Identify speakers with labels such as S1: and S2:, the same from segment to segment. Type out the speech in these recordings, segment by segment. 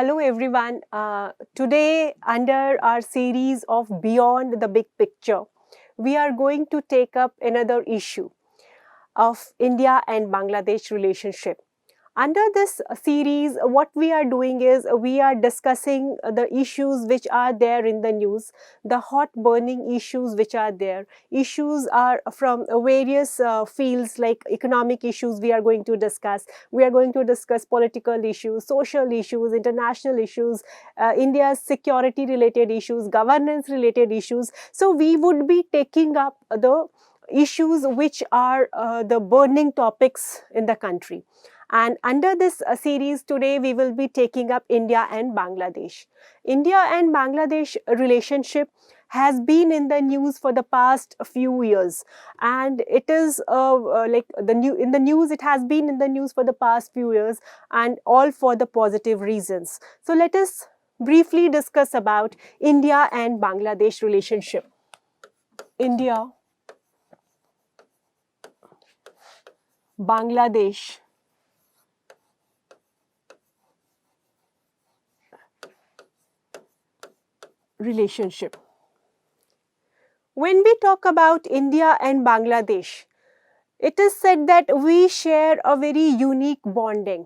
S1: Hello everyone. Today, under our series of Beyond the Big Picture, we are going to take up another issue of India and Bangladesh relationship. Under this series, what we are doing is we are discussing the issues which are there in the news, the hot burning issues which are there. Issues are from various fields like economic issues we are going to discuss. We are going to discuss political issues, social issues, international issues, India's security related issues, governance related issues. So we would be taking up the issues which are the burning topics in the country. And under this series today, we will be taking up India and Bangladesh. India and Bangladesh relationship has been in the news for the past few years, and it is in the news. It has been in the news for the past few years, and all for the positive reasons. So let us briefly discuss about India and Bangladesh relationship. India, Bangladesh relationship. When we talk about India and Bangladesh, it is said that we share a very unique bonding.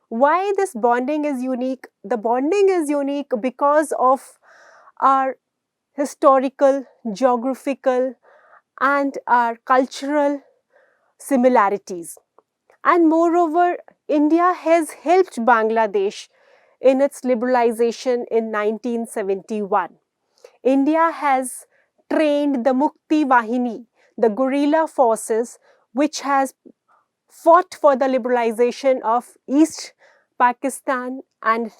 S1: Why this bonding is unique? The bonding is unique because of our historical, geographical, and our cultural similarities. And moreover, India has helped Bangladesh in its liberalization in 1971. India has trained the Mukti Vahini, the guerrilla forces which has fought for the liberalization of East Pakistan and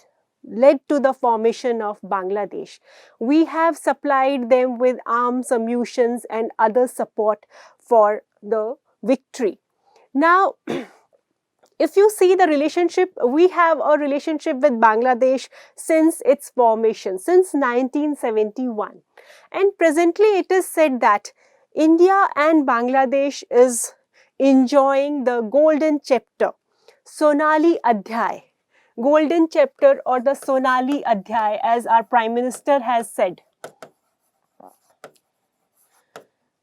S1: led to the formation of Bangladesh. We have supplied them with arms, ammunition and other support for the victory. Now, if you see the relationship, we have a relationship with Bangladesh since its formation, since 1971. And presently it is said that India and Bangladesh is enjoying the golden chapter, Sonali Adhyay. Golden chapter or the Sonali Adhyay, as our Prime Minister has said,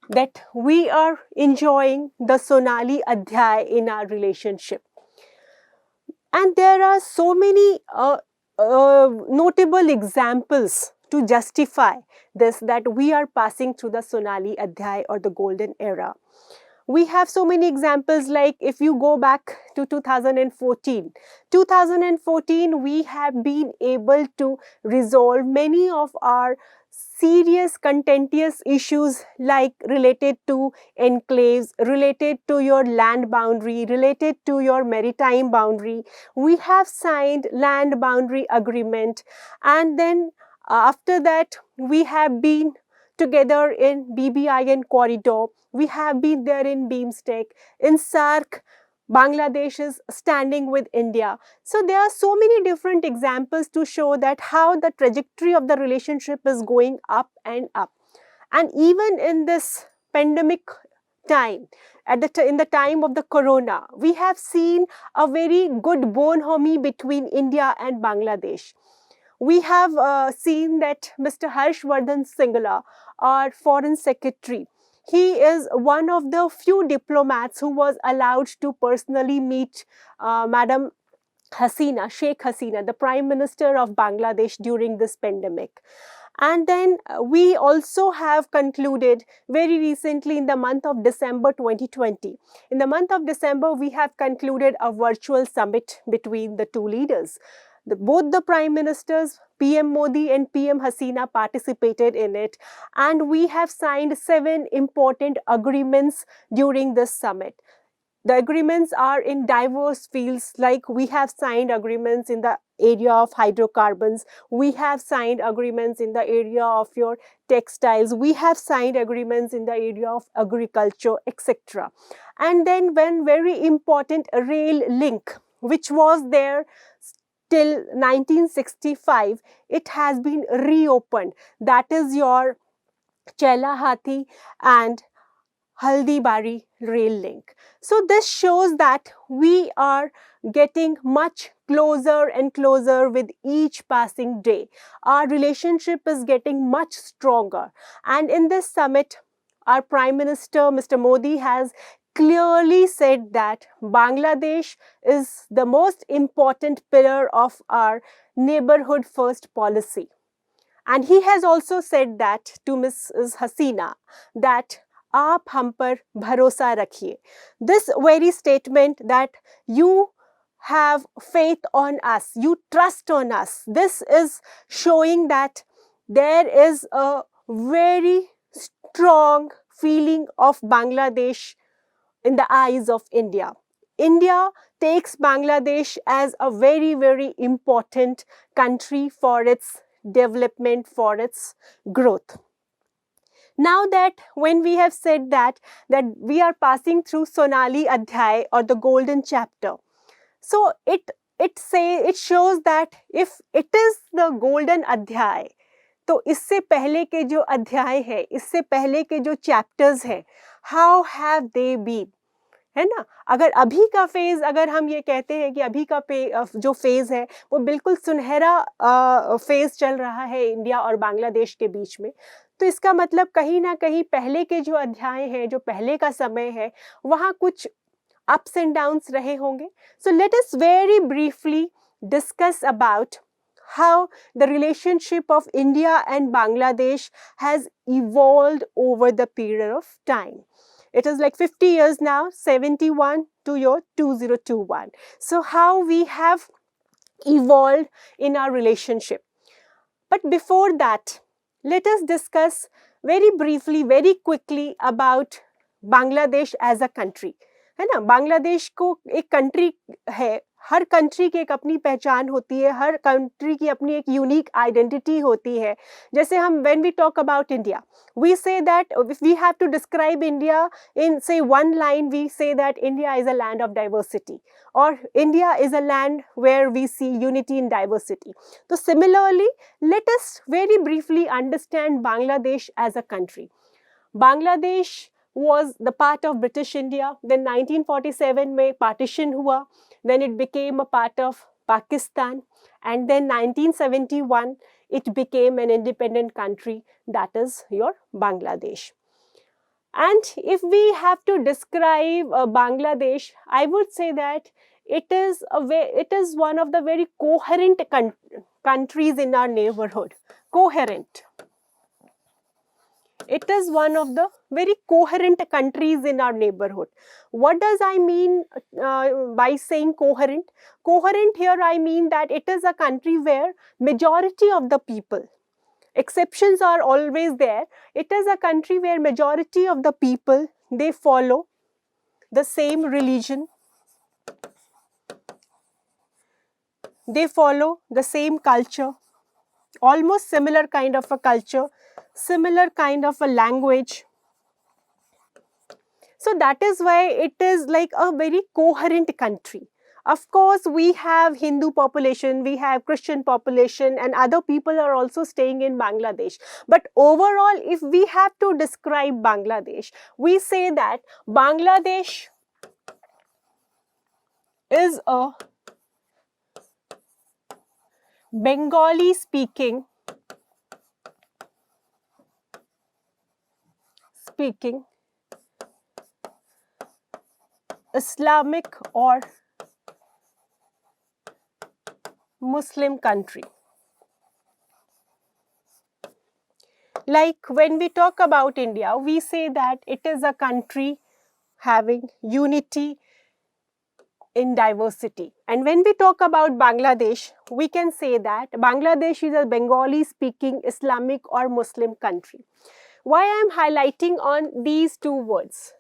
S1: that we are enjoying the Sonali Adhyay in our relationship. And there are so many notable examples to justify this, that we are passing through the Sonali Adhyay or the golden era. We have so many examples, like if you go back to 2014, we have been able to resolve many of our serious contentious issues, like related to enclaves, related to your land boundary, related to your maritime boundary. We have signed land boundary agreement, and then after that we have been together in BBIN corridor. We have been there in BIMSTEC, in SAARC. Bangladesh is standing with India. So there are so many different examples to show that how the trajectory of the relationship is going up and up. And even in this pandemic time, in the time of the corona, we have seen a very good bonhomie between India and Bangladesh. We have seen that Mr. Harshvardhan Singla, our foreign secretary, he is one of the few diplomats who was allowed to personally meet Madam Hasina, Sheikh Hasina, the Prime Minister of Bangladesh during this pandemic. And then we also have concluded very recently in the month of December 2020. In the month of December, we have concluded a virtual summit between the two leaders. Both the Prime Ministers, PM Modi and PM Hasina, participated in it, and we have signed 7 important agreements during this summit. The agreements are in diverse fields, like we have signed agreements in the area of hydrocarbons, we have signed agreements in the area of your textiles, we have signed agreements in the area of agriculture, etc. And then one very important rail link, which was there till 1965, it has been reopened. That is your Chelahati and Haldibari rail link. So this shows that we are getting much closer and closer with each passing day. Our relationship is getting much stronger. And in this summit, our Prime Minister, Mr. Modi, has clearly said that Bangladesh is the most important pillar of our neighborhood first policy. And he has also said that to Mrs. Hasina that आप हम पर भरोसा रखिए. This very statement that you have faith on us, you trust on us, this is showing that there is a very strong feeling of Bangladesh in the eyes of India. India takes Bangladesh as a very, very important country for its development, for its growth. Now that when we have said that we are passing through Sonali Adhyay or the golden chapter, so it shows that if it is the golden Adhyay, तो इससे पहले के जो अध्याय है, इससे पहले के जो चैप्टर्स है, how have they been, है ना. अगर अभी का फेज, अगर हम ये कहते हैं कि अभी का जो फेज है वो बिल्कुल सुनहरा फेज चल रहा है इंडिया और बांग्लादेश के बीच में, तो इसका मतलब कहीं ना कहीं पहले के जो अध्याय हैं, जो पहले का समय है, वहाँ कुछ ups and downs रहे होंगे. So let us very briefly discuss about how the relationship of India and Bangladesh has evolved over the period of time. It is like 50 years now, 71 to your 2021. So how we have evolved in our relationship. But before that, let us discuss very briefly, very quickly about Bangladesh as a country. है ना, बांग्लादेश को एक country है, हर country की एक अपनी पहचान होती है, हर कंट्री की अपनी एक यूनिक आइडेंटिटी होती है. जैसे हम when we talk about India, we say that if we have to describe India in say one line, we say that India is a land of diversity और India is a land where we see unity in diversity. तो similarly let us very briefly understand Bangladesh as a country. Bangladesh was the part of British India. Then 1947 में partition हुआ. Then it became a part of Pakistan. And then 1971 it became an independent country, that is your Bangladesh. And if we have to describe Bangladesh, I would say that it is one of the very coherent countries in our neighborhood. Coherent. It is one of the very coherent countries in our neighborhood. What does I mean by saying coherent? Coherent here I mean that it is a country where majority of the people, exceptions are always there, it is a country where majority of the people, they follow the same religion, they follow the same culture, almost similar kind of a culture, similar kind of a language. So that is why it is like a very coherent country. Of course, we have Hindu population, we have Christian population, and other people are also staying in Bangladesh. But overall, if we have to describe Bangladesh, we say that Bangladesh is a Bengali speaking Islamic or Muslim country. Like when we talk about India, we say that it is a country having unity in diversity. And when we talk about Bangladesh, we can say that Bangladesh is a Bengali speaking Islamic or Muslim country. Why I am highlighting on these two words?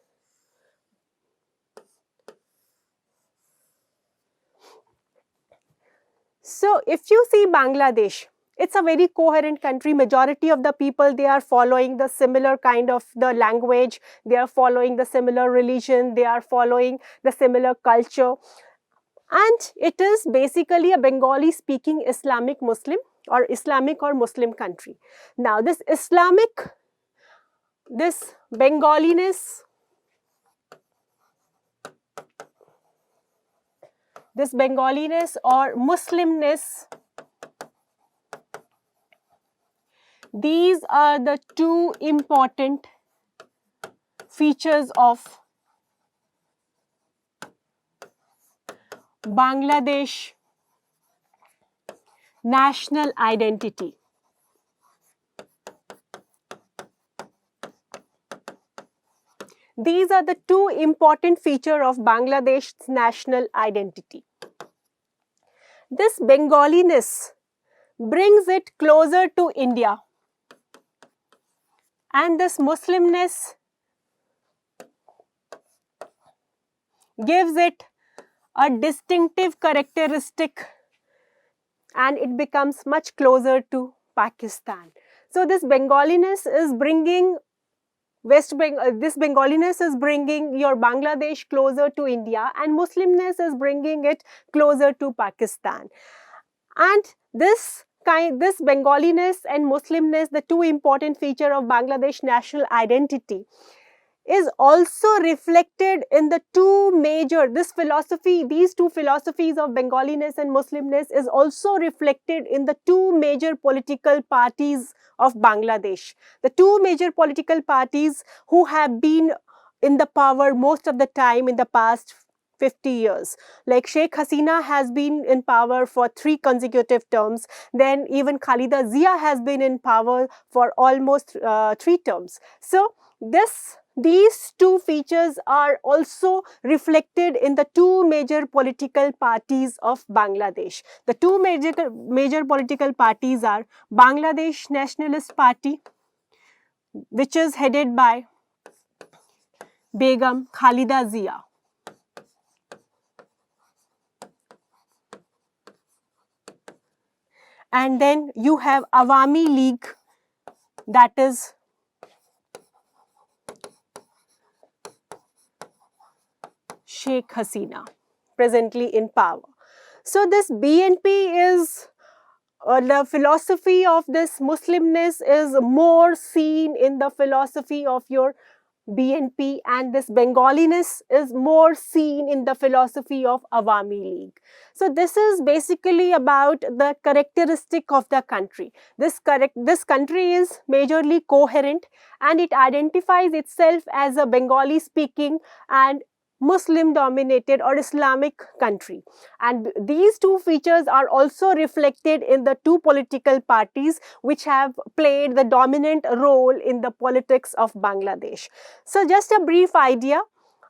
S1: So if you see Bangladesh, it's a very coherent country. Majority of the people, they are following the similar kind of the language, they are following the similar religion, they are following the similar culture. And it is basically a Bengali speaking Islamic Muslim or Islamic or Muslim country. Now this Islamic, this Bengaliness, this Bengaliness or Muslimness, these are the two important features of Bangladesh national identity. These are the two important features of Bangladesh's national identity. This Bengaliness brings it closer to India, and this Muslimness gives it a distinctive characteristic, and it becomes much closer to Pakistan. So this Bengaliness is bringing this Bengaliness is bringing your Bangladesh closer to India, and Muslimness is bringing it closer to Pakistan. And this Bengaliness and Muslimness, the two important features of Bangladesh national identity, is also reflected in the these two philosophies of Bengaliness and Muslimness is also reflected in the two major political parties of Bangladesh. The two major political parties who have been in the power most of the time in the past 50 years. Like Sheikh Hasina has been in power for 3 consecutive terms. Then even Khalida Zia has been in power for almost 3 terms. So these two features are also reflected in the two major political parties of Bangladesh. The two major political parties are Bangladesh Nationalist Party, which is headed by Begum Khalida Zia. And then you have Awami League, that is Sheikh Hasina, presently in power. So this BNP is, the philosophy of this Muslimness is more seen in the philosophy of your BNP, and this Bengaliness is more seen in the philosophy of Awami League. So this is basically about the characteristic of the country. This country is majorly coherent, and it identifies itself as a Bengali speaking and Muslim dominated or Islamic country, and these two features are also reflected in the two political parties which have played the dominant role in the politics of Bangladesh. So just a brief idea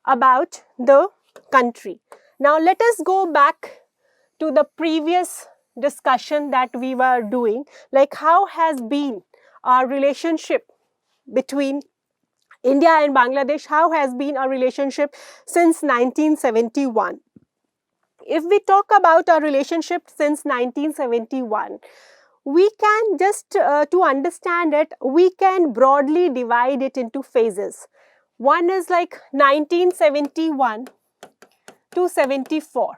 S1: about the country. Now let us go back to the previous discussion that we were doing, like how has been our relationship between India and Bangladesh, how has been our relationship since 1971. If we talk about our relationship since 1971, we can just, to understand it, we can broadly divide it into phases. One is like 1971 to 74.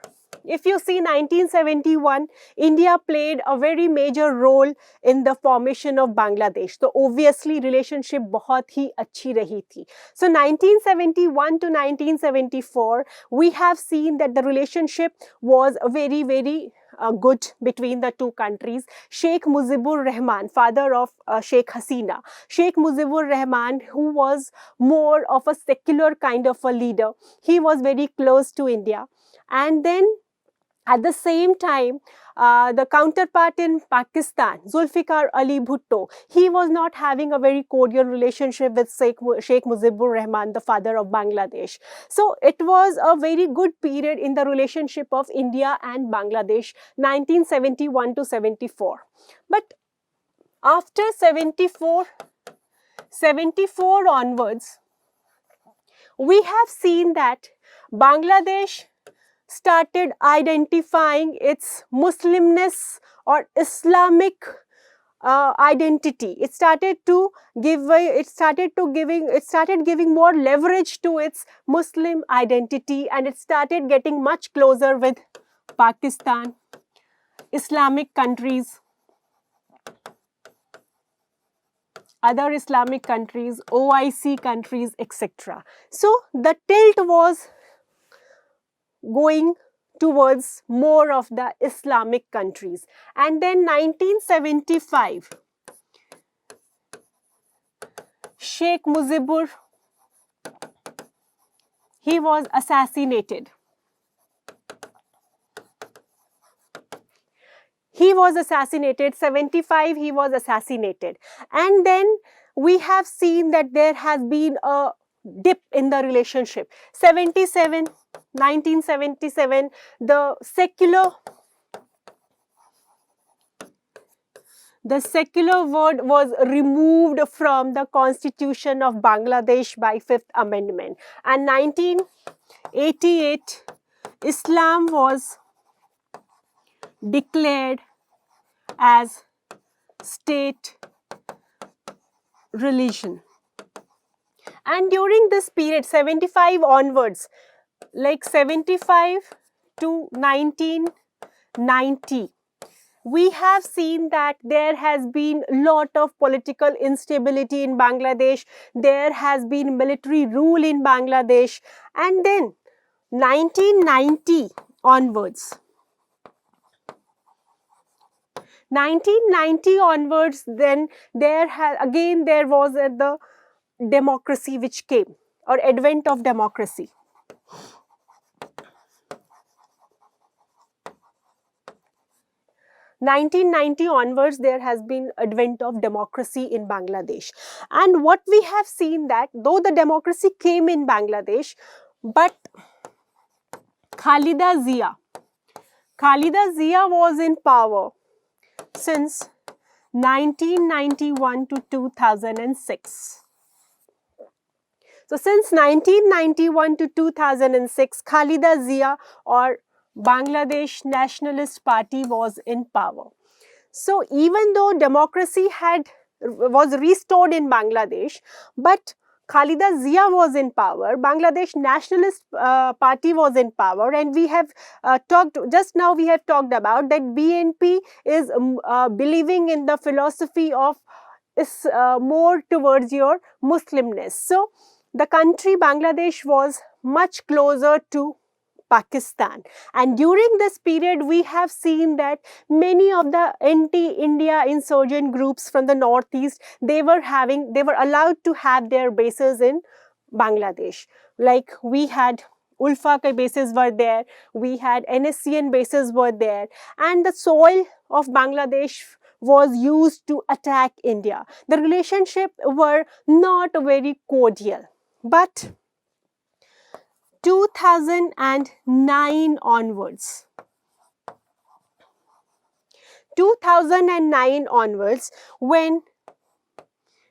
S1: If you see 1971, India played a very major role in the formation of Bangladesh. So obviously relationship बहुत ही अच्छी रही थी. So 1971 to 1974, we have seen that the relationship was very, very good between the two countries. Sheikh Mujibur Rahman, father of Sheikh Hasina, Sheikh Mujibur Rahman, who was more of a secular kind of a leader, he was very close to India. And then at the same time, the counterpart in Pakistan, Zulfikar Ali Bhutto, he was not having a very cordial relationship with Sheikh Mujibur Rahman, the father of Bangladesh. So it was a very good period in the relationship of India and Bangladesh, 1971 to 74. But after 74 onwards, we have seen that Bangladesh started identifying its Muslimness or Islamic identity. It started giving more leverage to its Muslim identity, and it started getting much closer with Pakistan, Islamic countries, other Islamic countries, OIC countries, etc. So the tilt was going towards more of the Islamic countries. And then 1975, Sheikh Mujibur, he was assassinated. He was assassinated, 75 he was assassinated. And then we have seen that there has been a dip in the relationship. 1977, the secular word was removed from the Constitution of Bangladesh by Fifth Amendment. And 1988, Islam was declared as state religion. And during this period, 75 onwards, like 75 to 1990, we have seen that there has been a lot of political instability in Bangladesh. There has been military rule in Bangladesh. And then 1990 onwards, 1990 onwards, then there was the democracy which came, or advent of democracy. In 1990 onwards, there has been advent of democracy in Bangladesh. And what we have seen that though the democracy came in Bangladesh, but Khalida Zia was in power since 1991 to 2006. So since 1991 to 2006, Khalida Zia, or Bangladesh Nationalist Party, was in power. So even though democracy was restored in Bangladesh, but Khalida Zia was in power, Bangladesh Nationalist Party was in power, and we have talked about that BNP is believing in the philosophy of more towards your Muslimness. So the country Bangladesh was much closer to Pakistan, and during this period we have seen that many of the anti-India insurgent groups from the northeast, they were allowed to have their bases in Bangladesh. Like we had Ulfa bases were there, we had NSCN bases were there, and the soil of Bangladesh was used to attack India. The relationship were not very cordial. But 2009 onwards, when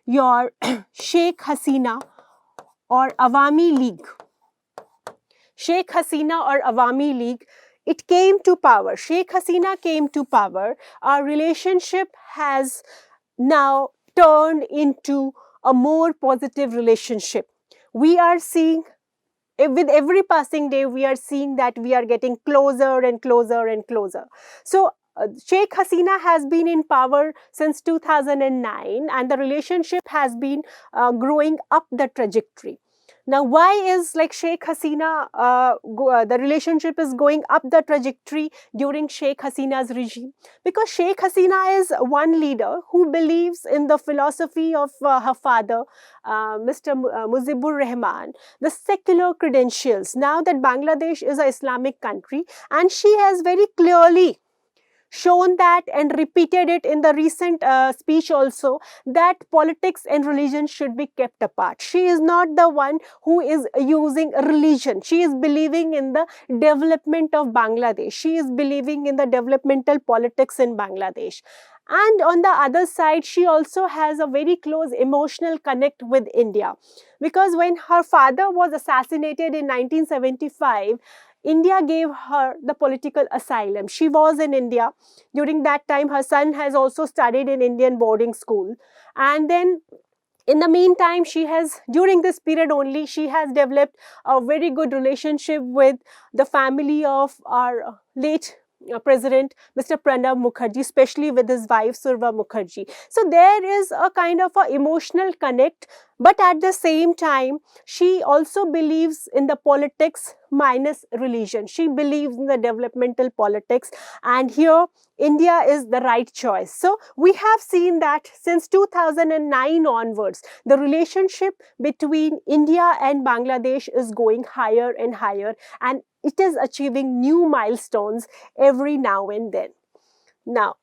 S1: your Sheikh Hasina or Awami League, it came to power. Sheikh Hasina came to power. Our relationship has now turned into a more positive relationship. We are seeing, with every passing day, we are seeing that we are getting closer and closer and closer. So Sheikh Hasina has been in power since 2009, and the relationship has been growing up the trajectory. Now, why is like Sheikh Hasina, the relationship is going up the trajectory during Sheikh Hasina's regime? Because Sheikh Hasina is one leader who believes in the philosophy of her father, Mr. Mujibur Rahman, the secular credentials. Now that Bangladesh is an Islamic country, and she has very clearly shown that and repeated it in the recent speech also, that politics and religion should be kept apart. She is not the one who is using religion. She is believing in the development of Bangladesh. She is believing in the developmental politics in Bangladesh. And on the other side, she also has a very close emotional connect with India. Because when her father was assassinated in 1975, India gave her the political asylum. She was in India. During that time, her son has also studied in Indian boarding school. And then in the meantime, during this period only, she has developed a very good relationship with the family of our late President Mr. Pranab Mukherjee, especially with his wife Surva Mukherjee. So there is a kind of a emotional connect, but at the same time, she also believes in the politics minus religion. She believes in the developmental politics, and here India is the right choice. So we have seen that since 2009 onwards, the relationship between India and Bangladesh is going higher and higher, and it is achieving new milestones every now and then. Now,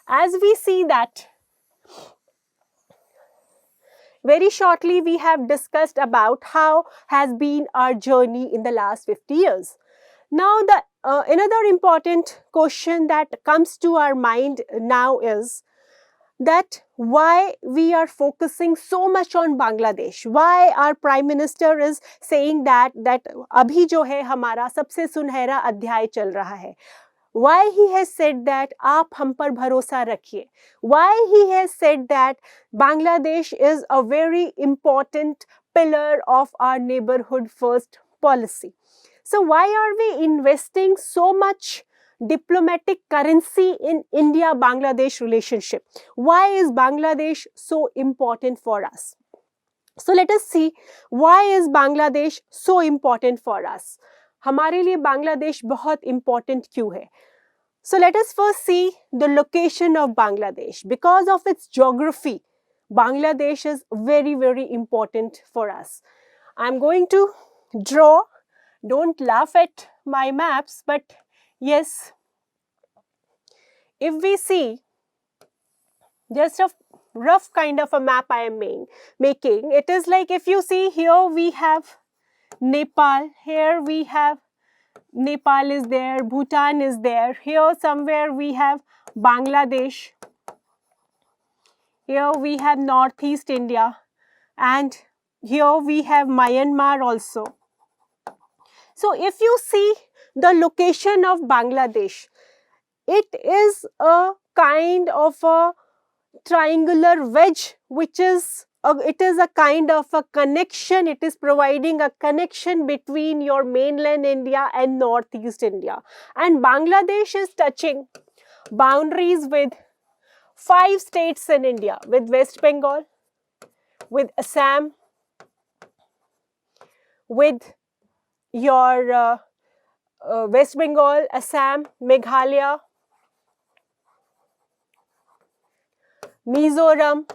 S1: as we see that, very shortly we have discussed about how has been our journey in the last 50 years. Now, the another important question that comes to our mind now is that why we are focusing so much on Bangladesh, why our Prime Minister is saying that abhi jo hai hamara sabse sunhera adhyay chal raha hai. Why he has said that aap hum par bharosa rakhiye. Why he has said that Bangladesh is a very important pillar of our neighborhood first policy. So why are we investing so much diplomatic currency in India-Bangladesh relationship? Why is Bangladesh so important for us? So let us see, why is Bangladesh so important for us? हमारे लिए बांग्लादेश बहुत important क्यों है? So let us first see the location of Bangladesh. Because of its geography, Bangladesh is very, very important for us. I'm going to draw. Don't laugh at my maps, but yes, if we see just a rough kind of a map I am making, it is like if you see here we have Nepal, here we have Nepal is there, Bhutan is there, here somewhere we have Bangladesh, here we have Northeast India, and here we have Myanmar also. So if you see the location of Bangladesh, it is a kind of a triangular wedge, which is it is a kind of a connection. It is providing a connection between your mainland India and Northeast India. And Bangladesh is touching boundaries with 5 states in India, with West Bengal, with Assam, with your West Bengal, Assam, Meghalaya, Mizoram,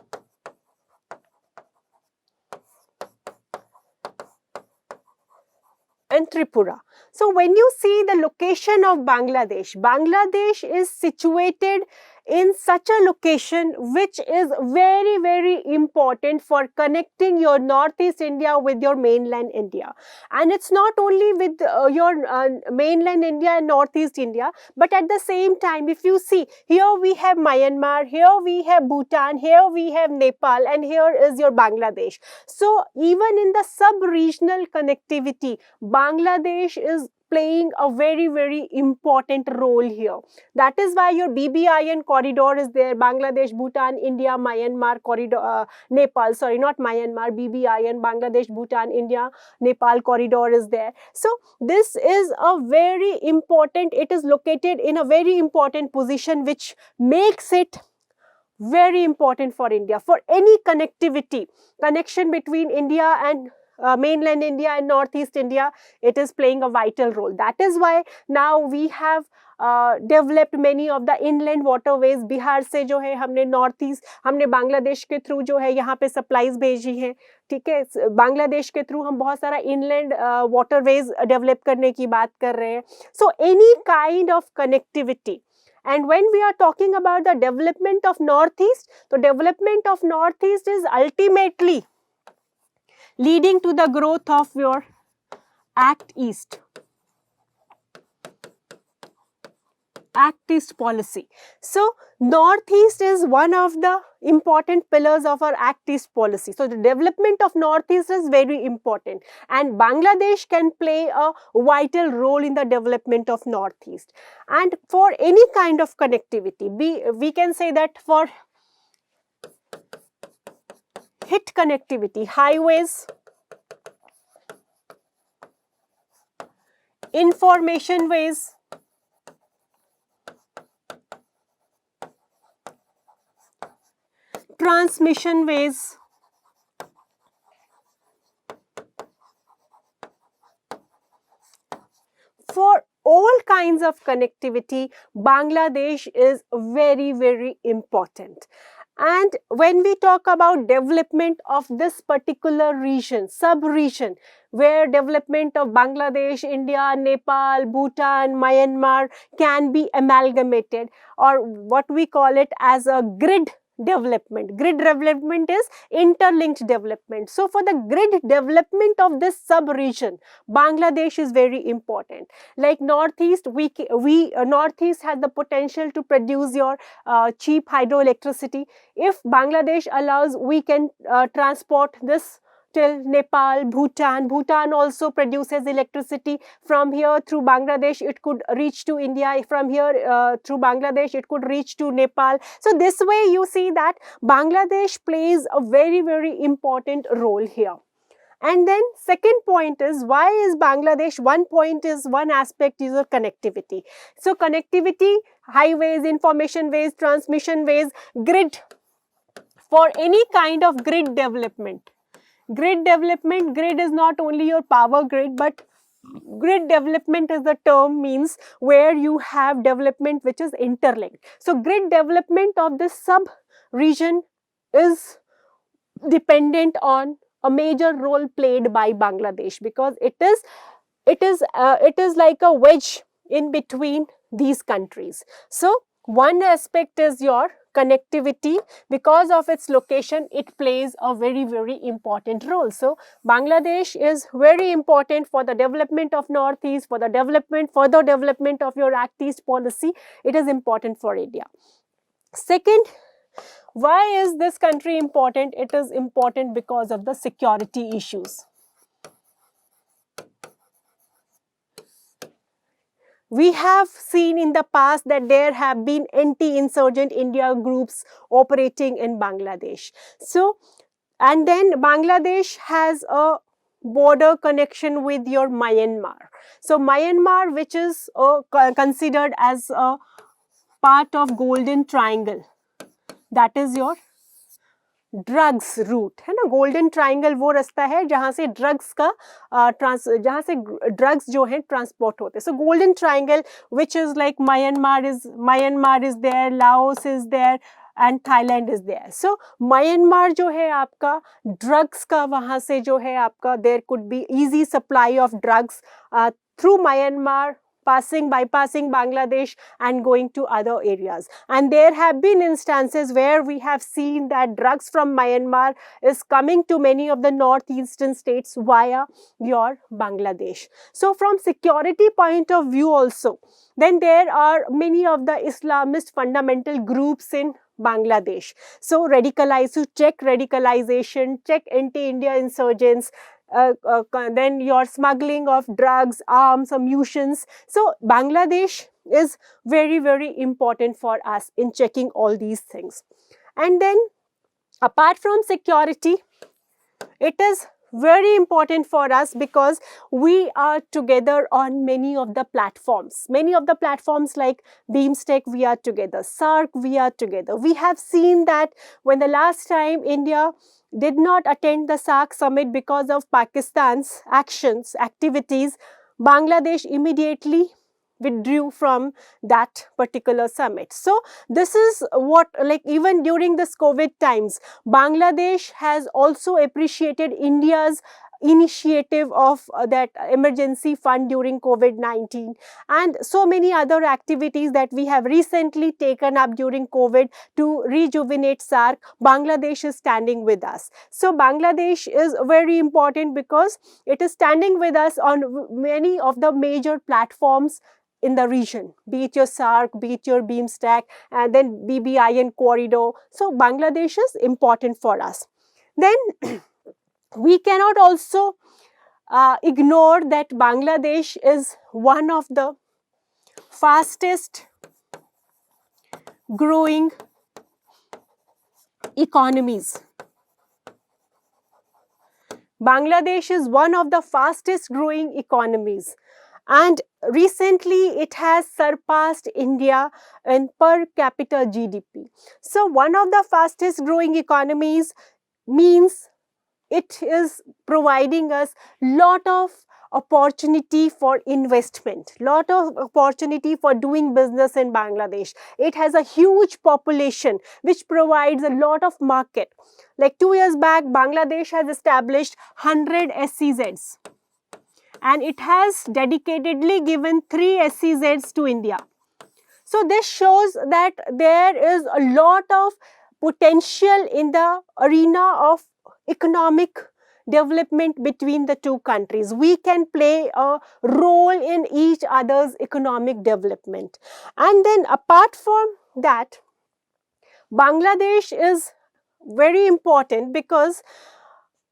S1: and Tripura. So when you see the location of Bangladesh, Bangladesh is situated in such a location which is very, very important for connecting your Northeast India with your mainland India. And it's not only with your mainland India and Northeast India, but at the same time, if you see, here we have Myanmar, here we have Bhutan, here we have Nepal, and here is your Bangladesh. So even in the sub-regional connectivity, Bangladesh is playing a very, very important role here. That is why your BBIN corridor is there, Bangladesh, Bhutan, India, Myanmar corridor, Nepal, sorry, not Myanmar, BBIN, Bangladesh, Bhutan, India, Nepal corridor is there. So this is a very important, it is located in a very important position, which makes it very important for India, for any connectivity, connection between India and mainland India and Northeast India, it is playing a vital role. That is why now we have developed many of the inland waterways. Bihar से जो है हमने north east, हमने बांग्लादेश के through जो है यहाँ पे सप्लाईज भेजी हैं, ठीक है, बांग्लादेश के थ्रू हम बहुत सारा इनलैंड वाटरवेज डेवलप करने की बात कर रहे हैं. So any kind of connectivity. And when we are talking about the development of Northeast, the development of Northeast is ultimately leading to the growth of your Act East. Act East policy. So Northeast is one of the important pillars of our Act East policy. So the development of Northeast is very important, and Bangladesh can play a vital role in the development of Northeast. And for any kind of connectivity, we can say that for HIT connectivity, highways, information ways, transmission ways, for all kinds of connectivity, Bangladesh is very, very important. And when we talk about development of this particular region, sub-region, where development of Bangladesh, India, Nepal, Bhutan, Myanmar can be amalgamated, or what we call it as a grid development. Grid development is interlinked development. So for the grid development of this sub-region, Bangladesh is very important. Like Northeast, Northeast has the potential to produce your cheap hydroelectricity. If Bangladesh allows, we can transport this till Nepal, Bhutan. Bhutan also produces electricity. From here through Bangladesh, it could reach to India. From here through Bangladesh, it could reach to Nepal. So this way you see that Bangladesh plays a very, very important role here. And then second point is, why is Bangladesh, one aspect is a connectivity. So connectivity, highways, information ways, transmission ways, grid, for any kind of grid development. Grid development, grid is not only your power grid, but grid development is the term, means where you have development which is interlinked. So grid development of this sub-region is dependent on a major role played by Bangladesh, because it is like a wedge in between these countries. So one aspect is your connectivity. Because of its location, it plays a very, very important role. So Bangladesh is very important for the development of Northeast, for the further development of your Act East policy. It is important for India. Second, why is this country important? It is important because of the security issues. We have seen in the past that there have been anti-insurgent India groups operating in Bangladesh. So, and then Bangladesh has a border connection with your Myanmar. So Myanmar, which is considered as a part of Golden Triangle, that is your drugs route है ना. Golden triangle वो रास्ता है जहाँ से drugs का जहाँ से ड्रग्स जो है ट्रांसपोर्ट होते हैं. So golden triangle which is like Myanmar is there, Laos is there and Thailand is there. So Myanmar जो है आपका ड्रग्स का, वहाँ से जो है आपका there could be easy supply of drugs through Myanmar, bypassing Bangladesh and going to other areas. And there have been instances where we have seen that drugs from Myanmar is coming to many of the northeastern states via your Bangladesh. So from security point of view also, then there are many of the Islamist fundamental groups in Bangladesh. So check radicalization, check anti-India insurgents, then your smuggling of drugs, arms, munitions. So Bangladesh is very, very important for us in checking all these things. And then apart from security, it is very important for us because we are together on many of the platforms. Many of the platforms like BIMSTEC, we are together. SAARC, we are together. We have seen that when the last time India did not attend the SAARC summit because of Pakistan's activities, Bangladesh immediately withdrew from that particular summit. So this is what, like, even during this COVID times, Bangladesh has also appreciated India's initiative of that emergency fund during COVID-19 and so many other activities that we have recently taken up during COVID to rejuvenate SAARC. Bangladesh is standing with us. So Bangladesh is very important because it is standing with us on many of the major platforms in the region, be it your SAARC, be it your BIMSTEC, and then BBIN corridor. So Bangladesh is important for us. Then we cannot also ignore that Bangladesh is one of the fastest growing economies. Bangladesh is one of the fastest growing economies. and recently it has surpassed India in per capita GDP. So one of the fastest growing economies means it is providing us lot of opportunity for investment, lot of opportunity for doing business in Bangladesh. It has a huge population which provides a lot of market. Like 2 years back, Bangladesh has established 100 SCZs and it has dedicatedly given 3 SCZs to India. So this shows that there is a lot of potential in the arena of economic development between the two countries. We can play a role in each other's economic development. And then apart from that, Bangladesh is very important because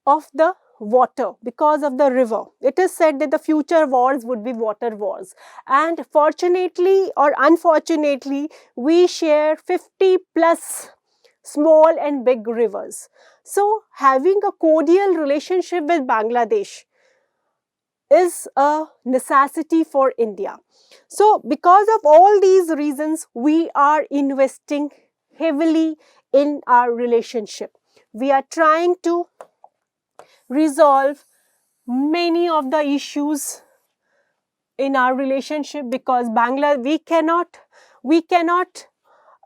S1: of the water, because of the river. It is said that the future wars would be water wars. And fortunately or unfortunately, we share 50 plus small and big rivers. So having a cordial relationship with Bangladesh is a necessity for India. So because of all these reasons, we are investing heavily in our relationship. We are trying to resolve many of the issues in our relationship because we cannot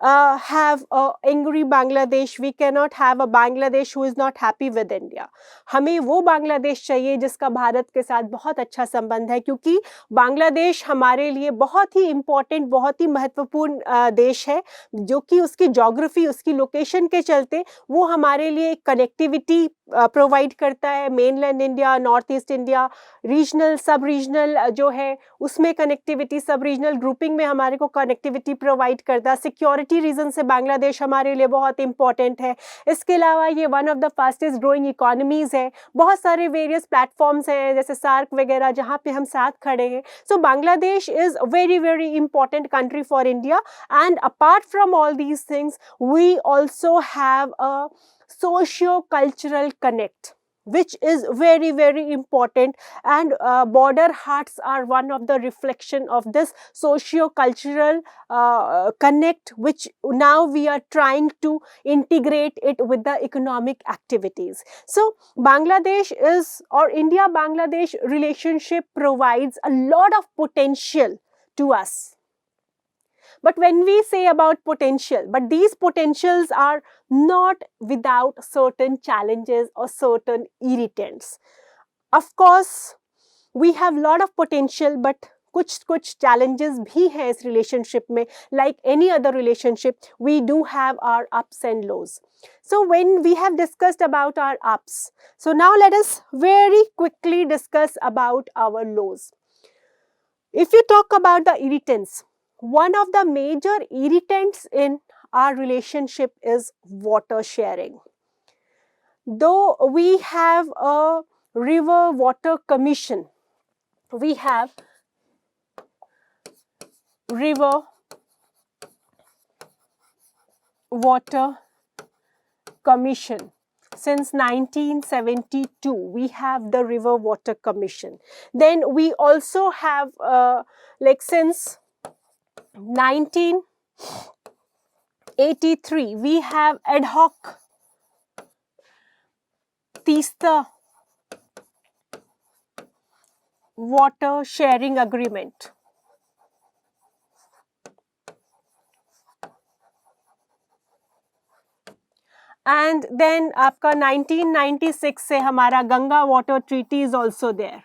S1: have a angry Bangladesh. We cannot have a Bangladesh who is not happy with India. हमें वो बांग्लादेश चाहिए जिसका भारत के साथ बहुत अच्छा संबंध है, क्योंकि बांग्लादेश हमारे लिए बहुत ही इम्पोर्टेंट, बहुत ही महत्वपूर्ण देश है, जो कि उसकी ज्योग्राफी, उसकी लोकेशन के चलते वो हमारे लिए कनेक्टिविटी प्रोवाइड करता है. Mainland India, north east India, regional, सब रीजनल जो है उसमें कनेक्टिविटी, सब रीजनल ग्रुपिंग में हमारे को कनेक्टिविटी प्रोवाइड करता है. सिक्योरिटी रीजन से बांग्लादेश हमारे लिए बहुत इंपॉर्टेंट है. इसके अलावा ये one of the fastest growing economies है. बहुत सारे वेरियस प्लेटफॉर्म्स हैं जैसे सार्क वगैरह जहाँ पे हम साथ खड़े हैं. So Bangladesh is very very important country for India. And apart from all these things, we also have a socio-cultural connect, which is very very important, and border huts are one of the reflection of this socio-cultural connect, which now we are trying to integrate it with the economic activities. So Bangladesh is, or India Bangladesh relationship provides a lot of potential to us. But when we say about potential, but these potentials are not without certain challenges or certain irritants. Of course, we have lot of potential, but कुछ challenges भी हैं इस relationship में. Like any other relationship, we do have our ups and lows. So when we have discussed about our ups, so now let us very quickly discuss about our lows. If you talk about the irritants, one of the major irritants in our relationship is water sharing. Though we have a river water commission, we have river water commission. Since 1972, we have the river water commission. Then we also have like since 1983, we have ad hoc Tista water sharing agreement. And then आपका 1996 से हमारा Ganga water treaty is also there.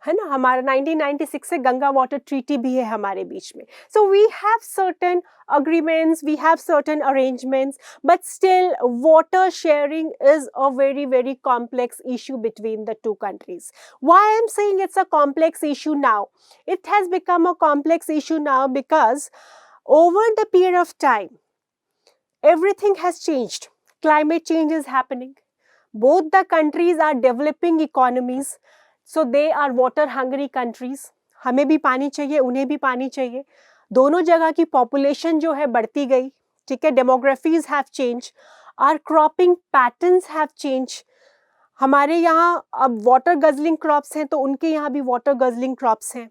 S1: है ना, हमारा 1996 से Ganga water treaty भी है हमारे बीच में. So we have certain agreements, we have certain arrangements, but still water sharing is a very very complex issue between the two countries. Why I am saying it's a complex issue now? It has become a complex issue now because over the period of time, everything has changed. Climate change is happening. Both the countries are developing economies. So they are water hungry countries. हमें भी पानी चाहिए, उन्हें भी पानी चाहिए. दोनों जगह की population जो है बढ़ती गई, ठीक है. Demographies have changed. Our cropping patterns have changed. हमारे यहाँ अब वाटर गजलिंग क्रॉप्स हैं तो उनके यहाँ भी वाटर गजलिंग क्रॉप्स हैं.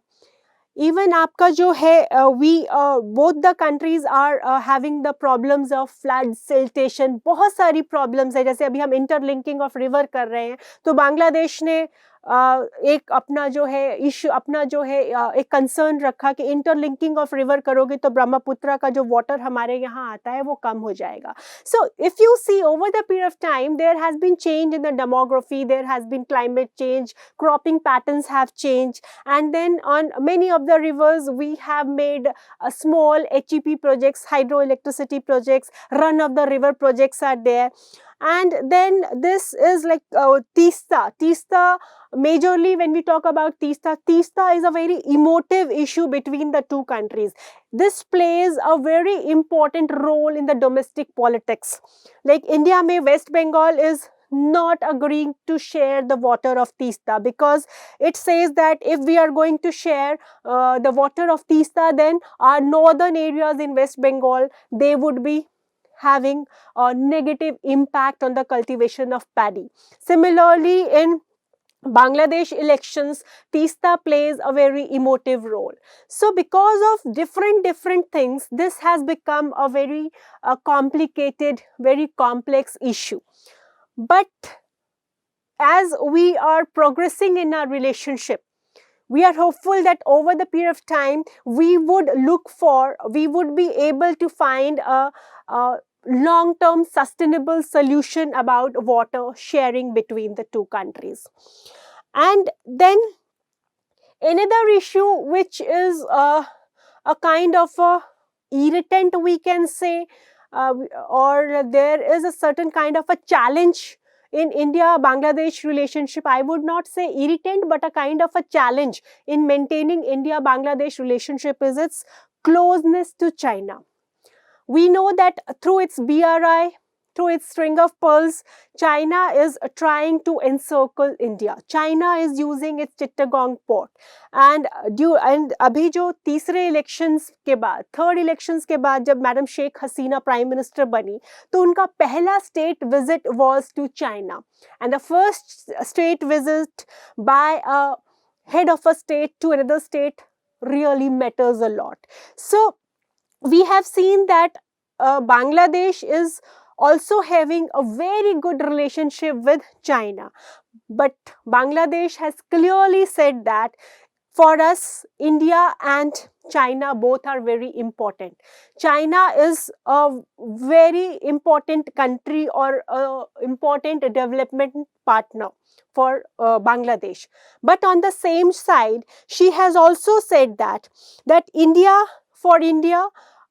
S1: इवन आपका जो है we both the countries are having the problems of flood siltation. बहुत सारी प्रॉब्लम्स है. जैसे अभी हम इंटरलिंकिंग ऑफ रिवर कर रहे हैं तो बांग्लादेश ने एक अपना जो है इशू, अपना जो है एक कंसर्न रखा कि इंटरलिंकिंग ऑफ रिवर करोगे तो ब्रह्मपुत्र का जो वाटर हमारे यहाँ आता है वो कम हो जाएगा. So if you see over the period of time there has been change in the demography, there has been climate change, cropping patterns have changed, and then on many of the rivers we have made small HEP projects, hydroelectricity projects, run of the river projects are there. And then this is like Tista majorly. When we talk about Tista is a very emotive issue between the two countries. This plays a very important role in the domestic politics. Like India mein West Bengal is not agreeing to share the water of Tista because it says that if we are going to share the water of Tista, then our northern areas in West Bengal, they would be having a negative impact on the cultivation of paddy. Similarly, in Bangladesh elections, Tista plays a very emotive role. So because of different things, this has become a very complicated, very complex issue. But as we are progressing in our relationship, we are hopeful that over the period of time, we would be able to find a long-term sustainable solution about water sharing between the two countries. And then another issue which is a kind of a irritant, we can say, or there is a certain kind of a challenge in India-Bangladesh relationship. I would not say irritant, but a kind of a challenge in maintaining India-Bangladesh relationship is its closeness to China. We know that through its BRI, through its string of pearls, China is trying to encircle India. China is using its Chittagong port. And अभी जो तीसरे elections के बाद, third elections के बाद जब madam Sheikh Hasina prime minister बनी तो उनका पहला state visit was to China. And the first state visit by a head of a state to another state really matters a lot. So we have seen that Bangladesh is also having a very good relationship with China. But Bangladesh has clearly said that for us, India and China both are very important. China is a very important country or an important development partner for Bangladesh. But on the same side, she has also said that for India,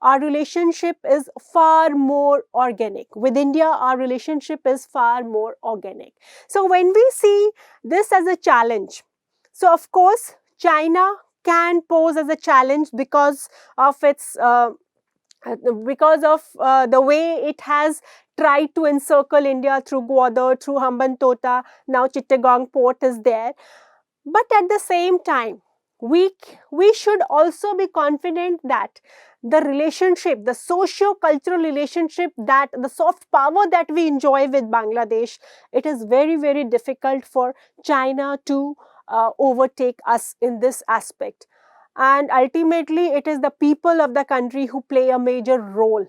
S1: our relationship is far more organic. With India, our relationship is far more organic. So when we see this as a challenge, so of course, China can pose as a challenge because of its the way it has tried to encircle India through Gwadar, through Hambantota. Now Chittagong port is there. But at the same time, we should also be confident that the relationship, the socio-cultural relationship, that the soft power that we enjoy with Bangladesh, it is very, very difficult for China to overtake us in this aspect. And ultimately, it is the people of the country who play a major role.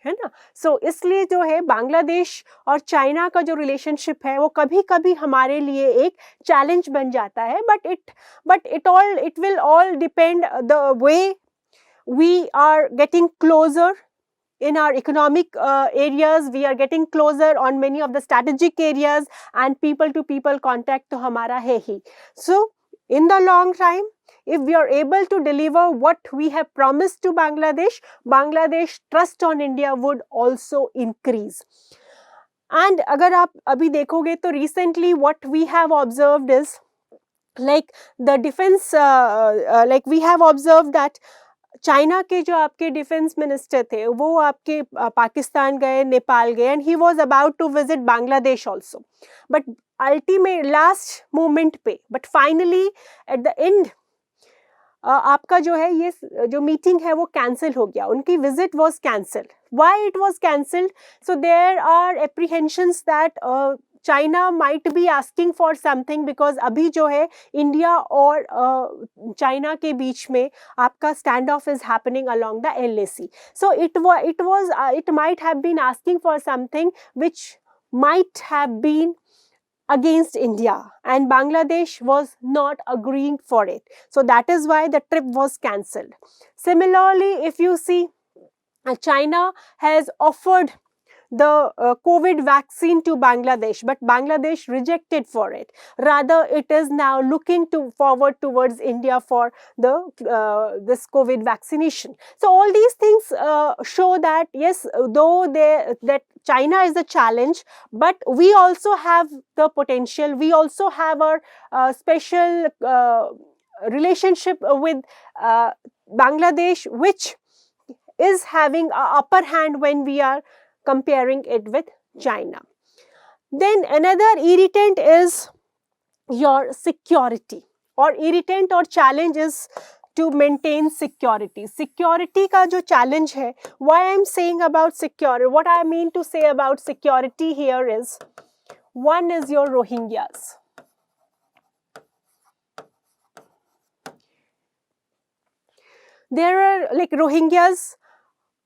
S1: है ना. सो इसलिए जो है बांग्लादेश और China का जो relationship है वो कभी कभी हमारे लिए एक चैलेंज बन जाता है. But it will all depend the way we are getting closer in our economic areas, we are getting closer on many of the strategic areas, and people to people contact to hamara hai hi. So in the long time, if we are able to deliver what we have promised to Bangladesh trust on India would also increase. And agar aap abhi dekhoge to recently what we have observed is like the defense like we have observed that China के जो आपके defence minister थे वो आपके पाकिस्तान गए, नेपाल गए, and he was about to visit Bangladesh also. But ultimate last moment पे, but finally at the end आपका जो है ये जो मीटिंग है वो कैंसिल हो गया. उनकी visit was cancelled. Why it was cancelled? So there are apprehensions that China might be asking for something, because अभी जो है India और China के बीच में आपका standoff is happening along the LAC. So it might have been asking for something which might have been against India, and Bangladesh was not agreeing for it. So that is why the trip was cancelled. Similarly, if you see, China has offered the COVID vaccine to Bangladesh, but Bangladesh rejected for it. Rather, it is now looking forward towards India for the this COVID vaccination. So all these things show that yes, though that China is a challenge, but we also have the potential. We also have our special relationship with Bangladesh, which is having an upper hand when we are comparing it with China. Then another irritant is your security, or irritant or challenge is to maintain security. Security का जो challenge है, why I am saying about security, what I mean to say about security here is, one is your Rohingyas. There are like Rohingyas,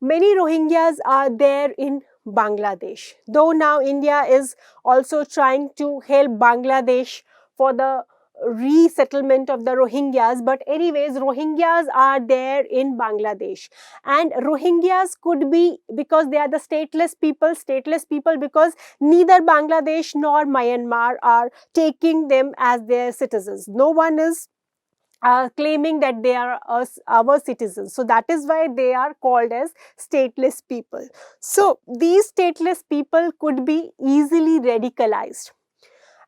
S1: many Rohingyas are there in Bangladesh. Though now India is also trying to help Bangladesh for the resettlement of the Rohingyas, but anyways, Rohingyas are there in Bangladesh. And Rohingyas could be because they are the stateless people because neither Bangladesh nor Myanmar are taking them as their citizens. No one is claiming that they are our citizens. So that is why they are called as stateless people. So these stateless people could be easily radicalized.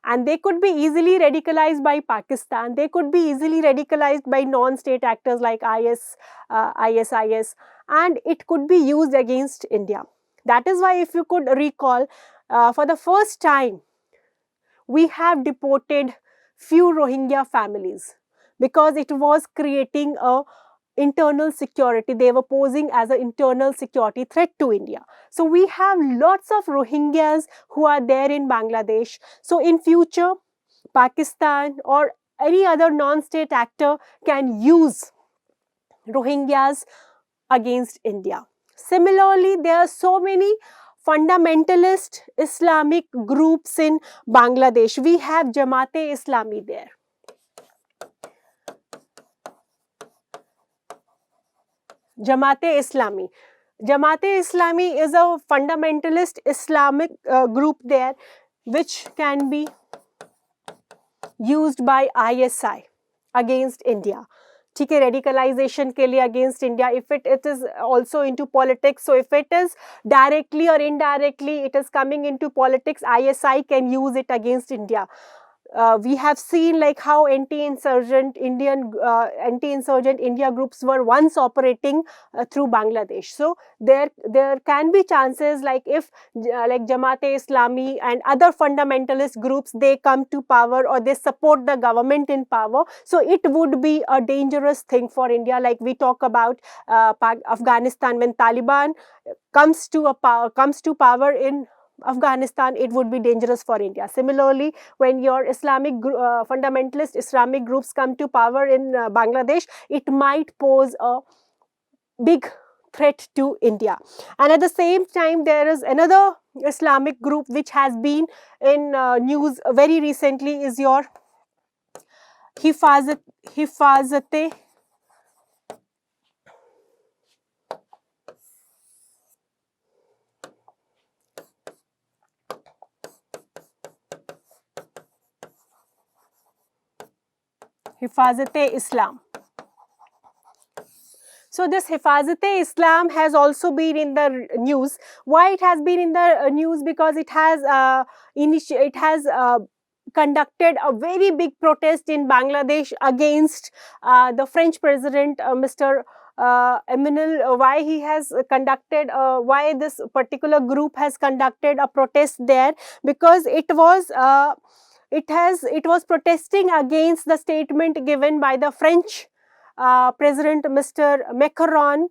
S1: And they could be easily radicalized by Pakistan. They could be easily radicalized by non-state actors like IAS, ISIS, and it could be used against India. That is why, if you could recall, for the first time, we have deported few Rohingya families, because it was creating a internal security. They were posing as an internal security threat to India. So we have lots of Rohingyas who are there in Bangladesh. So in future, Pakistan or any other non-state actor can use Rohingyas against India. Similarly, there are so many fundamentalist Islamic groups in Bangladesh. We have Jamaat-e-Islami there. Jamaat-e-Islami. Jamaat-e-Islami is a fundamentalist Islamic group there, which can be used by ISI against India. ठीक है, radicalization के लिए against India. If it is also into politics, so if it is directly or indirectly it is coming into politics, ISI can use it against India. We have seen like how anti-insurgent India groups were once operating through Bangladesh. So there can be chances, like if like Jamaat-e-Islami and other fundamentalist groups, they come to power or they support the government in power, so it would be a dangerous thing for India. Like we talk about Afghanistan, when Taliban comes to power in Afghanistan, it would be dangerous for India. Similarly, when your fundamentalist Islamic groups come to power in Bangladesh, it might pose a big threat to India. And at the same time, there is another Islamic group which has been in news very recently, is your Hefazat-e-Islam. Hefazat-e-Islam. So this Hefazat-e-Islam has also been in the news. Why it has been in the news? Because it has conducted a very big protest in Bangladesh against the French president, Mr. Emmanuel. Why he has conducted, why this particular group has conducted a protest there? Because it was protesting against the statement given by the French President Mr. Macron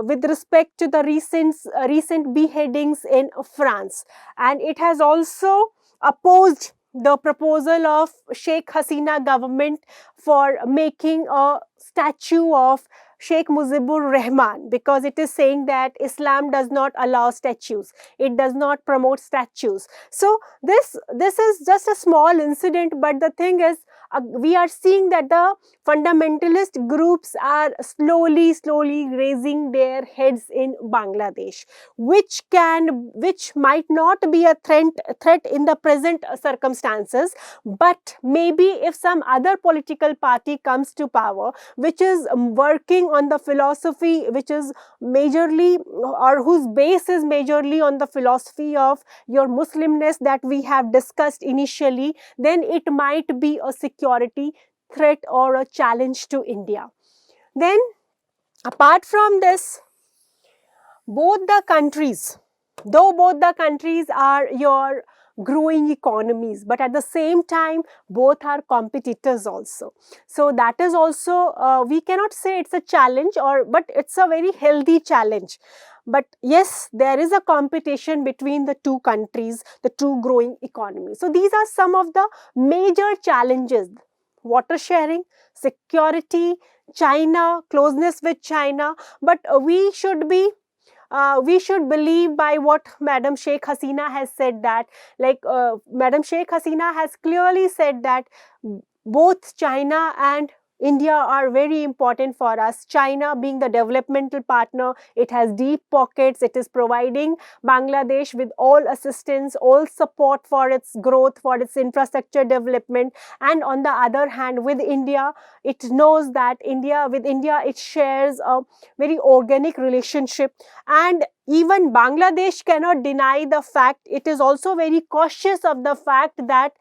S1: with respect to the recent beheadings in France, and it has also opposed the proposal of Sheikh Hasina government for making a statue of Sheikh Mujibur Rahman, because it is saying that Islam does not allow statues. It does not promote statues. So this is just a small incident, but the thing is, we are seeing that the fundamentalist groups are slowly raising their heads in Bangladesh, which might not be a threat in the present circumstances, but maybe if some other political party comes to power which is working on the philosophy, which is majorly, or whose base is majorly on the philosophy of your Muslimness that we have discussed initially, then it might be a security threat or a challenge to India. Then, apart from this, both the countries, though both the countries are your growing economies, but at the same time both are competitors also. So that is also, we cannot say it's a challenge, but it's a very healthy challenge. But yes, there is a competition between the two countries, the two growing economies. So these are some of the major challenges: water sharing, security, China, closeness with China. But we should believe by what Madam Sheikh Hasina has said, that Madam Sheikh Hasina has clearly said that both China and India are very important for us. China being the developmental partner, it has deep pockets, it is providing Bangladesh with all assistance, all support for its growth, for its infrastructure development. And on the other hand, with India, it knows that with India, it shares a very organic relationship. And even Bangladesh cannot deny the fact, it is also very cautious of the fact that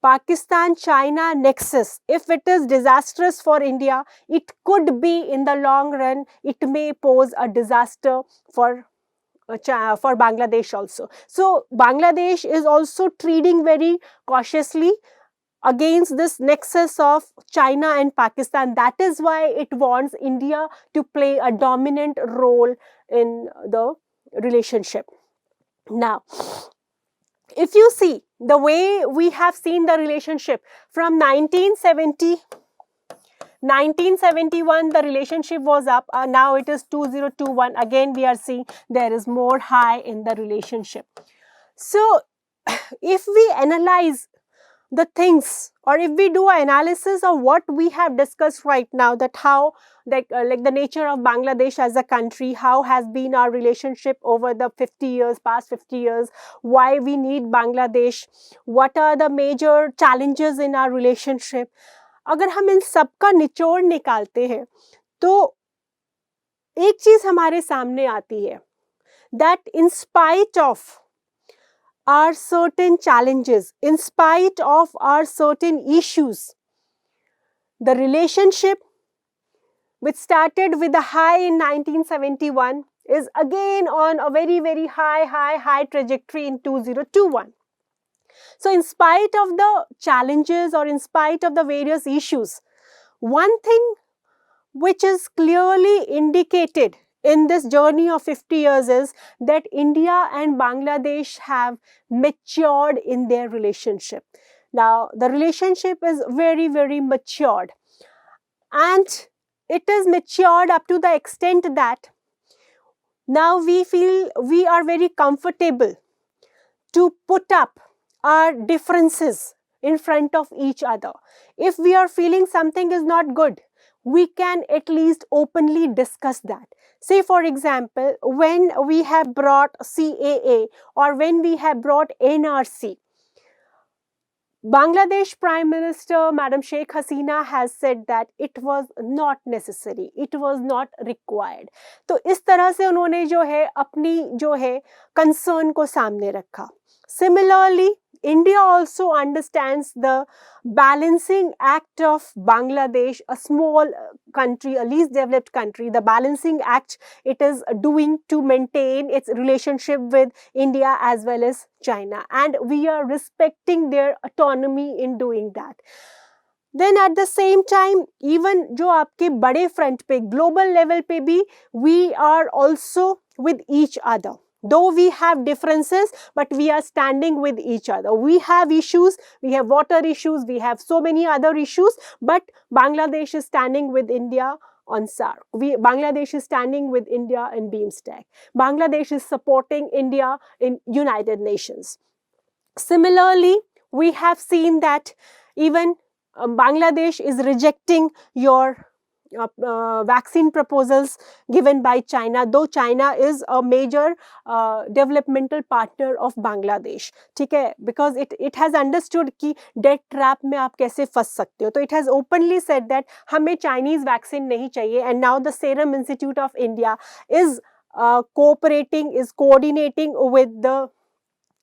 S1: Pakistan-China nexus, if it is disastrous for India, it could be, in the long run, it may pose a disaster for Bangladesh also. So Bangladesh is also treating very cautiously against this nexus of China and Pakistan. That is why it wants India to play a dominant role in the relationship. Now, if you see the way we have seen the relationship from 1971, the relationship was up. Now it is 2021. Again, we are seeing there is more high in the relationship. So, if we analyze the things, or if we do an analysis of what we have discussed right now, that how like the nature of Bangladesh as a country, how has been our relationship over the past 50 years, why we need Bangladesh, what are the major challenges in our relationship, अगर हम इन सब का निचोड़ निकालते हैं तो एक चीज हमारे सामने आती है, that in spite of our certain challenges, in spite of our certain issues, the relationship which started with a high in 1971 is again on a very high trajectory in 2021. So in spite of the challenges, or in spite of the various issues, one thing which is clearly indicated in this journey of 50 years is that India and Bangladesh have matured in their relationship. Now, the relationship is very matured, and it is matured up to the extent that now we feel we are very comfortable to put up our differences in front of each other. If we are feeling something is not good, we can at least openly discuss that. Say, for example, when we have brought CAA or when we have brought NRC, Bangladesh Prime Minister Madam Sheikh Hasina has said that it was not necessary, it was not required. तो इस तरह से उन्होंने जो है अपनी जो है concern को सामने रखा. Similarly, India also understands the balancing act of Bangladesh, a small country, a least developed country, the balancing act it is doing to maintain its relationship with India as well as China. And we are respecting their autonomy in doing that. Then at the same time, even जो आपके बड़े front पे, global level पे भी, we are also with each other. Though we have differences, but we are standing with each other. We have issues, we have water issues, we have so many other issues, but Bangladesh is standing with India on SARC. Bangladesh is standing with India in BIMSTEC. Bangladesh is supporting India in United Nations. Similarly, we have seen that even Bangladesh is rejecting your vaccine proposals given by China, though China is a major developmental partner of Bangladesh. ठीक है, because it has understood कि debt trap में आप कैसे फंस सकते हो. तो it has openly said that हमें Chinese vaccine नहीं चाहिए, and now the Serum Institute of India is cooperating, is coordinating with the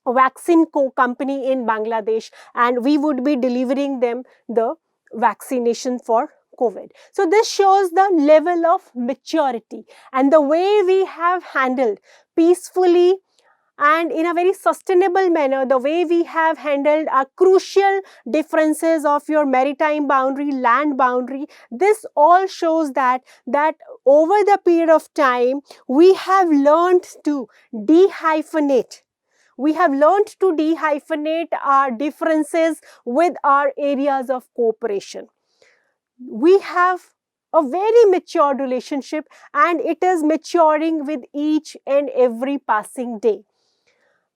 S1: vaccine company in Bangladesh, and we would be delivering them the vaccination for COVID. So this shows the level of maturity and the way we have handled peacefully and in a very sustainable manner, the way we have handled our crucial differences of your maritime boundary, land boundary. This all shows that over the period of time, we have learned to dehyphenate. We have learned to dehyphenate our differences with our areas of cooperation. We have a very mature relationship, and it is maturing with each and every passing day.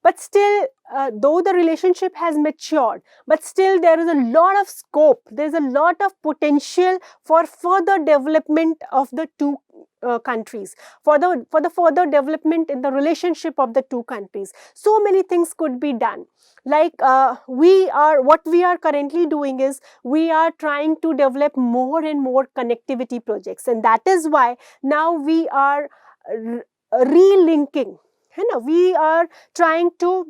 S1: But still, though the relationship has matured, but still there is a lot of scope, there is a lot of potential for further development of the two countries, for the further development in the relationship of the two countries. So many things could be done. Like what we are currently doing is we are trying to develop more and more connectivity projects, and that is why now we are relinking. We are trying to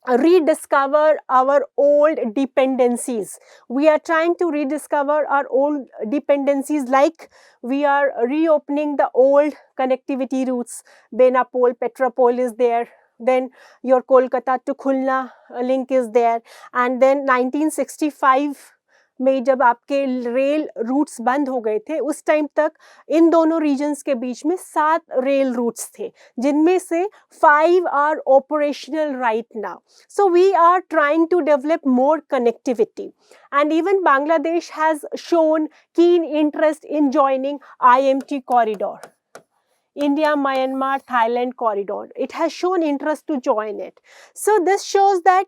S1: rediscover our old dependencies. We are trying to rediscover our old dependencies, like we are reopening the old connectivity routes. Benapole, Petropole is there. Then your Kolkata to Khulna link is there. And then 1965 में जब आपके rail roots बंद हो गए थे, उस time तक इन दोनों रीजन्स के बीच में 7 रेल रूट्स थे, जिनमें से 5 are operational right now. So we are trying to develop more connectivity, and even Bangladesh has shown keen interest in joining IMT corridor. India, Myanmar, Thailand corridor. It has shown interest to join it. So this shows that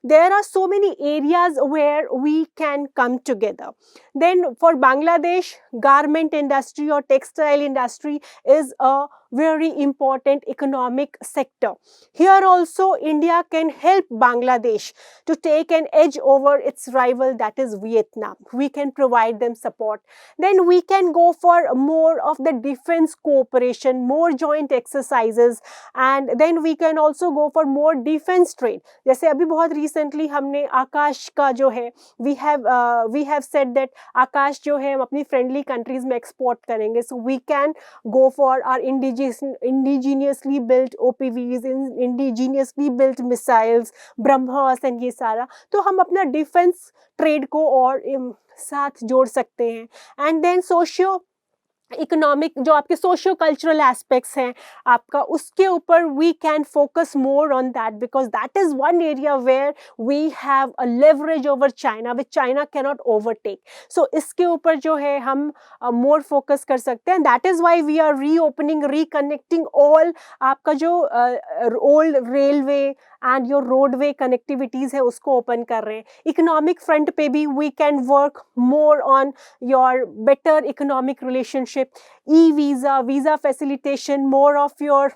S1: there are so many areas where we can come together. Then for Bangladesh, garment industry or textile industry is a very important economic sector. Here also India can help Bangladesh to take an edge over its rival, that is Vietnam. We can provide them support. Then we can go for more of the defense cooperation, more joint exercises, and then we can also go for more defense trade. जैसे अभी बहुत recently हमने आकाश का जो है, we have said that आकाश जो है हम अपनी friendly countries में export करेंगे. So we can go for our indigenously built OPVs, indigenously built missiles, BrahMos and ये सारा. तो हम अपना defense trade को और साथ जोड़ सकते हैं. And then socio इकोनॉमिक जो आपके सोशियो कल्चरल एस्पेक्ट्स हैं आपका, उसके ऊपर we can focus more on that, because that is one area where we have a leverage over China which China can not overtake. So इसके ऊपर जो है हम मोर फोकस कर सकते हैं. That is why we are reopening, reconnecting all आपका जो old railway and your roadway connectivities है उसको ओपन कर रहे हैं. इकोनॉमिक फ्रंट पे भी we can work more on your better economic relationship, e-visa, visa facilitation, more of your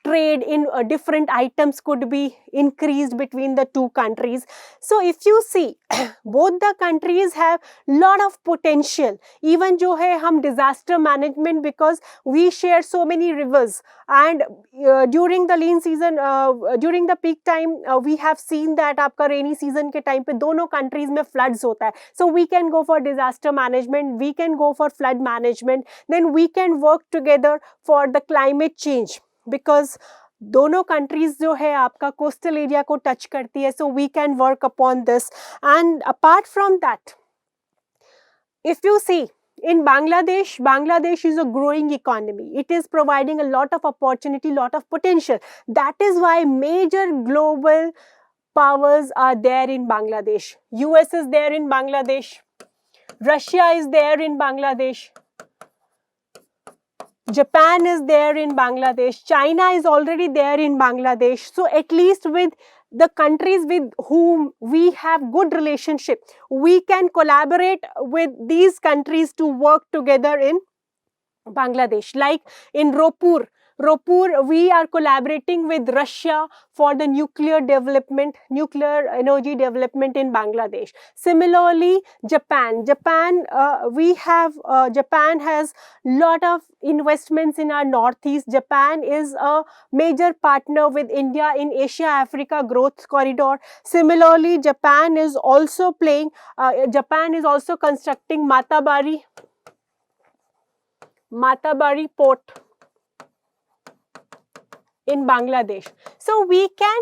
S1: trade in different items could be increased between the two countries. So if you see, both the countries have lot of potential. Even जो है हम disaster management, because we share so many rivers, and during the lean season, during the peak time, we have seen that आपका rainy season के time पे दोनों countries में floods होता है. So we can go for disaster management, we can go for flood management, then we can work together for the climate change, because दोनों countries जो है आपका कोस्टल एरिया को टच करती है. So we can work upon this. And apart from that, if you see in Bangladesh, Bangladesh is a growing economy. It is providing a lot of opportunity, lot of potential. That is why major global powers are there in Bangladesh. US is there in Bangladesh. Russia is there in Bangladesh. Japan is there in Bangladesh. China is already there in Bangladesh. So at least with the countries with whom we have good relationship, we can collaborate with these countries to work together in Bangladesh. Like in Ropur, we are collaborating with Russia for the nuclear development, nuclear energy development in Bangladesh. Similarly, Japan has lot of investments in our northeast. Japan is a major partner with India in Asia-Africa growth corridor. Similarly, Japan is also constructing Matabari port in Bangladesh. So we can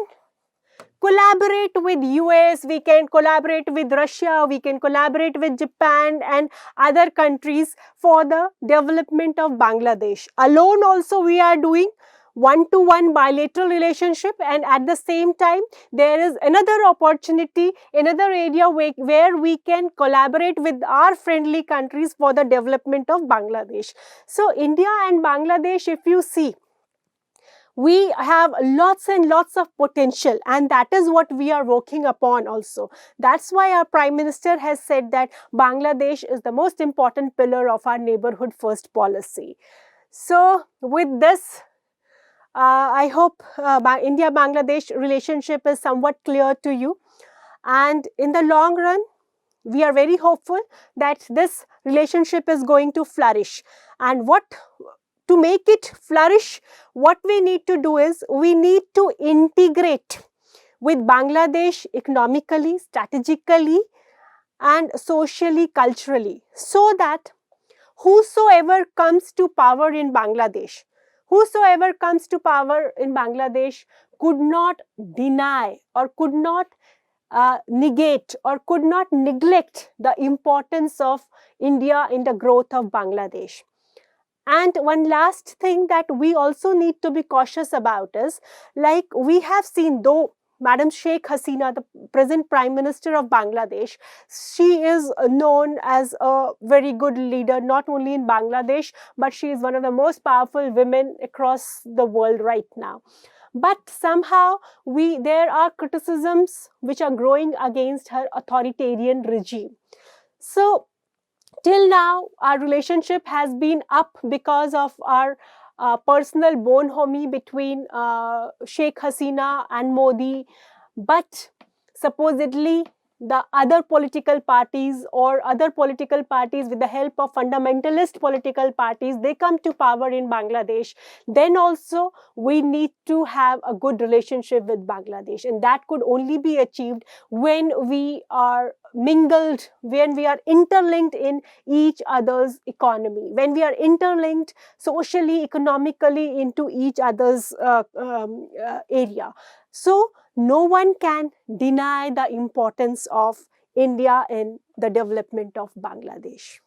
S1: collaborate with US, we can collaborate with Russia, we can collaborate with Japan and other countries for the development of Bangladesh. Alone also we are doing one-to-one bilateral relationship, and at the same time there is another opportunity, another area where we can collaborate with our friendly countries for the development of Bangladesh. So India and Bangladesh, if you see, we have lots and lots of potential, and that is what we are working upon also. That's why our Prime Minister has said that Bangladesh is the most important pillar of our neighborhood first policy. So with this, I hope India-Bangladesh relationship is somewhat clear to you, and in the long run, we are very hopeful that this relationship is going to flourish. And to make it flourish, what we need to do is we need to integrate with Bangladesh economically, strategically, and socially, culturally, so that whosoever comes to power in Bangladesh could not deny or could not negate or could not neglect the importance of India in the growth of Bangladesh. And one last thing that we also need to be cautious about is, like we have seen, though Madam Sheikh Hasina, the present Prime Minister of Bangladesh, she is known as a very good leader, not only in Bangladesh, but she is one of the most powerful women across the world right now. But somehow there are criticisms which are growing against her authoritarian regime. So till now, our relationship has been up because of our personal bonhomie between Sheikh Hasina and Modi. But supposedly, the other political parties with the help of fundamentalist political parties, they come to power in Bangladesh. Then also, we need to have a good relationship with Bangladesh. And that could only be achieved when we are mingled, when we are interlinked in each other's economy, when we are interlinked socially, economically into each other's area. So no one can deny the importance of India in the development of Bangladesh.